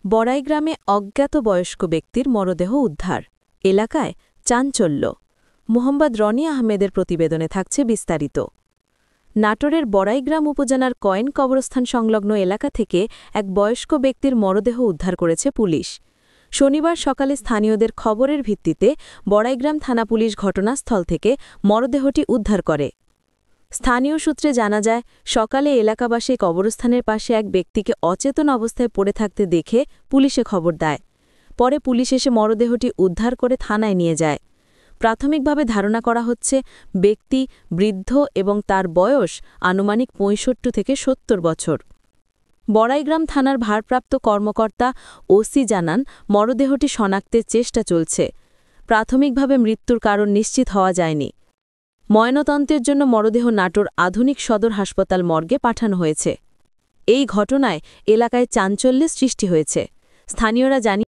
বড়াই গ্রামে অজ্ঞাত বয়স্ক ব্যক্তির মরদেহ উদ্ধার এলাকায় চাঞ্চল্য মোহাম্মদ রনি আহমেদের প্রতিবেদনে থাকছে বিস্তারিত। নাটোরের বড়াইগ্রাম উপজেলার কয়েন কবরস্থান সংলগ্ন এলাকা থেকে এক বয়স্ক ব্যক্তির মরদেহ উদ্ধার করেছে পুলিশ। শনিবার সকালে স্থানীয়দের খবরের ভিত্তিতে বড়াইগ্রাম থানা পুলিশ ঘটনাস্থল থেকে মরদেহটি উদ্ধার করে। স্থানীয় সূত্রে জানা যায়, সকালে এলাকাবাসী কবরস্থানের পাশে এক ব্যক্তিকে অচেতন অবস্থায় পড়ে থাকতে দেখে পুলিশে খবর দেয়। পরে পুলিশ এসে মরদেহটি উদ্ধার করে থানায় নিয়ে যায়। প্রাথমিকভাবে ধারণা করা হচ্ছে ব্যক্তি বৃদ্ধ এবং তার বয়স আনুমানিক ৬৫ থেকে ৭০ বছর। বড়াইগ্রাম থানার ভারপ্রাপ্ত কর্মকর্তা ওসি জানান, মরদেহটি শনাক্তের চেষ্টা চলছে। প্রাথমিকভাবে মৃত্যুর কারণ নিশ্চিত হওয়া যায়নি। ময়নাতদন্তের জন্য মরদেহ নাটোর আধুনিক সদর হাসপাতাল মর্গে পাঠানো হয়েছে। এই ঘটনায় এলাকায় চাঞ্চল্যের সৃষ্টি হয়েছে। স্থানীয়রা জানিয়ে